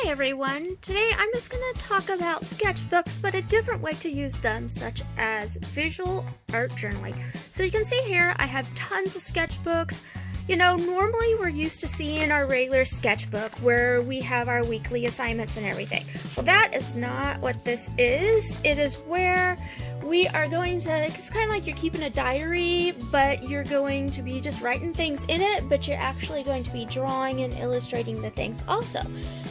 Hi everyone! Today I'm just going to talk about sketchbooks, but a different way to use them, such as visual art journaling. So you can see here I have tons of sketchbooks. You know, normally we're used to seeing our regular sketchbook where we have our weekly assignments and everything. Well, that is not what this is. It is where we are going to, it's kind of like you're keeping a diary, but you're going to be just writing things in it, but you're actually going to be drawing and illustrating the things also.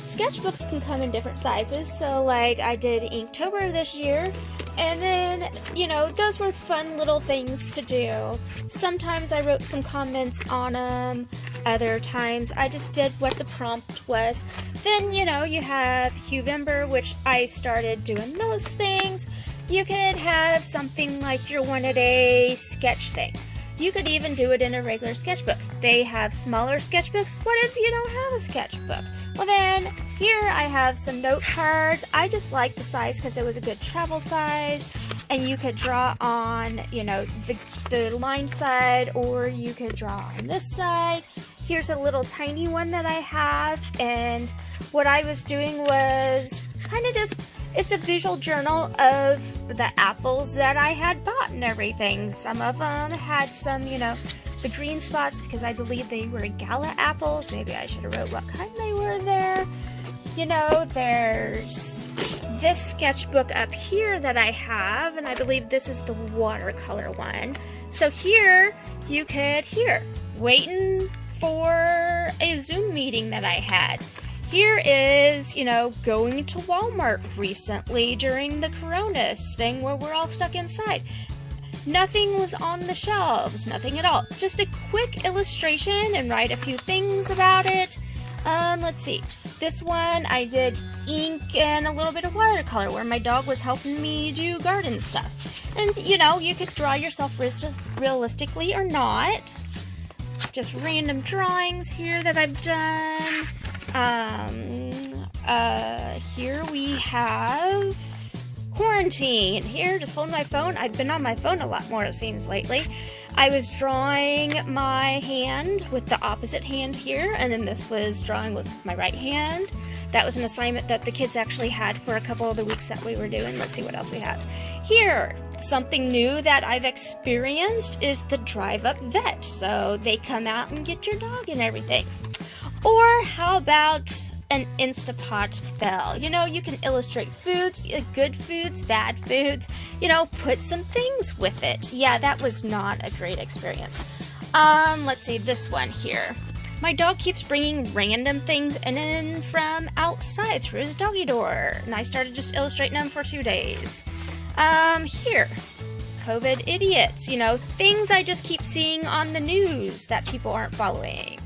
Sketchbooks can come in different sizes, so like I did Inktober this year, and then, you know, those were fun little things to do. Sometimes I wrote some comments on them, other times I just did what the prompt was. Then, you know, you have Huevember, which I started doing those things. You could have something like your one-a-day sketch thing. You could even do it in a regular sketchbook. They have smaller sketchbooks. What if you don't have a sketchbook? Well then, here I have some note cards. I just like the size because it was a good travel size. And you could draw on, you know, the line side, or you could draw on this side. Here's a little tiny one that I have. And what I was doing was kind of just, it's a visual journal of the apples that I had bought and everything. Some of them had some, you know, the green spots because I believe they were Gala apples. Maybe I should have wrote what kind they were there. You know, there's this sketchbook up here that I have, and I believe this is the watercolor one. So here, you could, waiting for a Zoom meeting that I had. Here is, you know, going to Walmart recently during the Corona thing where we're all stuck inside. Nothing was on the shelves, nothing at all. Just a quick illustration and write a few things about it. Let's see. This one I did ink and a little bit of watercolor where my dog was helping me do garden stuff. And, you know, you could draw yourself realistically or not. Just random drawings here that I've done. Here we have quarantine. Here, just holding my phone. I've been on my phone a lot more, it seems, lately. I was drawing my hand with the opposite hand here, and then this was drawing with my right hand. That was an assignment that the kids actually had for a couple of the weeks that we were doing. Let's see what else we have. Here, something new that I've experienced is the drive-up vet. So they come out and get your dog and everything. Or how about an Instapot fail? You know, you can illustrate foods, good foods, bad foods, you know, put some things with it. Yeah, that was not a great experience. Let's see, this one here. My dog keeps bringing random things in from outside through his doggy door. And I started just illustrating them for 2 days. Here. COVID idiots, you know, things I just keep seeing on the news that people aren't following.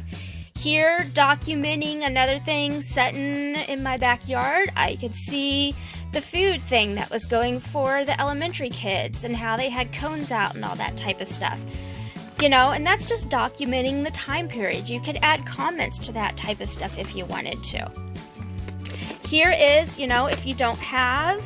Here, documenting another thing setting in my backyard. I could see the food thing that was going for the elementary kids and how they had cones out and all that type of stuff. You know, and that's just documenting the time period. You could add comments to that type of stuff if you wanted to. Here is, you know, if you don't have,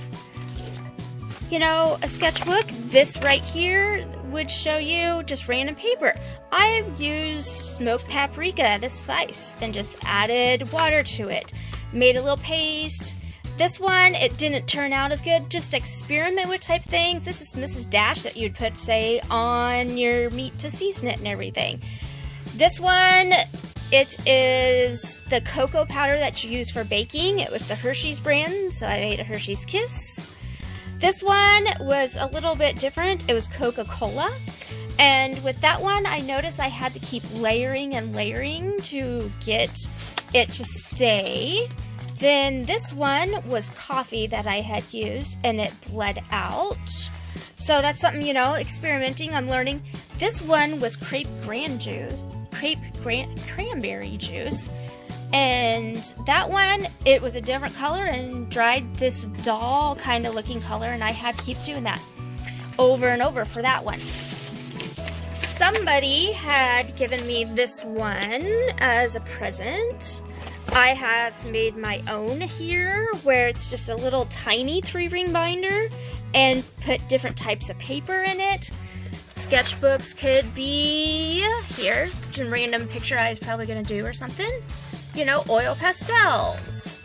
you know, a sketchbook, this right here would show you just random paper. I've used smoked paprika, the spice, and just added water to it. Made a little paste. This one, it didn't turn out as good. Just experiment with type things. This is Mrs. Dash that you'd put, say, on your meat to season it and everything. This one, it is the cocoa powder that you use for baking. It was the Hershey's brand, so I made a Hershey's Kiss. This one was a little bit different. It was Coca-Cola. And with that one, I noticed I had to keep layering and layering to get it to stay. Then this one was coffee that I had used, and it bled out. So that's something, you know, experimenting, I'm learning. This one was crepe cranberry juice. And that one, it was a different color and dried this doll kind of looking color, and I had to keep doing that over and over for that one. Somebody had given me this one as a present. I have made my own here, where it's just a little tiny 3-ring binder and put different types of paper in it. Sketchbooks could be here, just a random picture I was probably going to do or something. You know, oil pastels.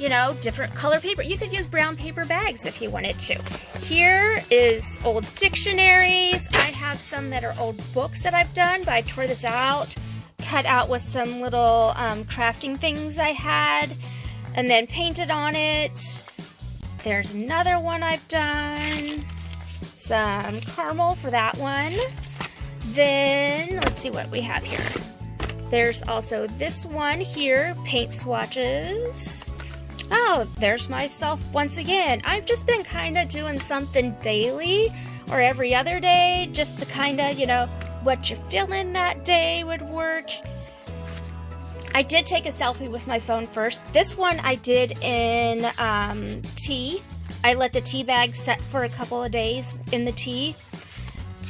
you know, different color paper. You could use brown paper bags if you wanted to. Here is old dictionaries. I have some that are old books that I've done, but I tore this out, cut out with some little crafting things I had, and then painted on it. There's another one I've done. Some caramel for that one. Then, let's see what we have here. There's also this one here, paint swatches. Oh, there's myself once again. I've just been kind of doing something daily or every other day just to kind of, you know, what you're feeling that day would work. I did take a selfie with my phone first. This one I did in tea. I let the tea bag set for a couple of days in the tea.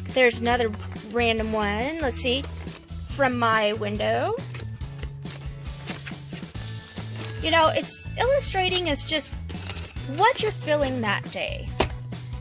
There's another random one. Let's see. From my window. You know, it's illustrating as just what you're feeling that day.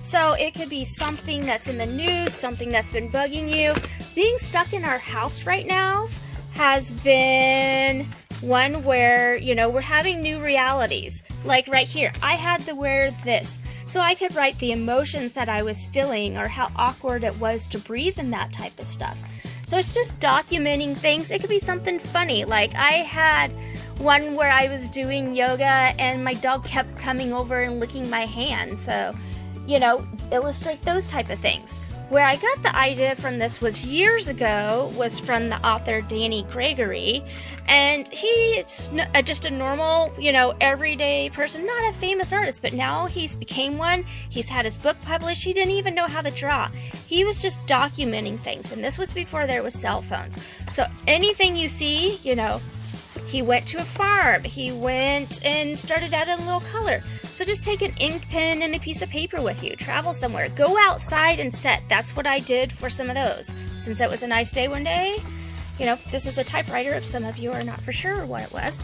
So it could be something that's in the news, something that's been bugging you. Being stuck in our house right now has been one where, you know, we're having new realities. Like right here, I had to wear this. So I could write the emotions that I was feeling or how awkward it was to breathe and that type of stuff. So it's just documenting things. It could be something funny. Like I had one where I was doing yoga and my dog kept coming over and licking my hand. So, you know, illustrate those type of things. Where I got the idea from this was years ago, was from the author Danny Gregory, and he's just a normal, you know, everyday person, not a famous artist, but now he's became one. He's had his book published. He didn't even know how to draw. He was just documenting things, and this was before there was cell phones. So anything you see, you know, he went to a farm. He went and started out in a little color. So just take an ink pen and a piece of paper with you. Travel somewhere. Go outside and set. That's what I did for some of those. Since it was a nice day one day. You know, this is a typewriter if some of you are not for sure what it was.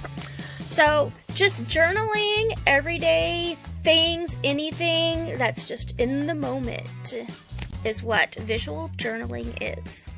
So just journaling, everyday things, anything that's just in the moment is what visual journaling is.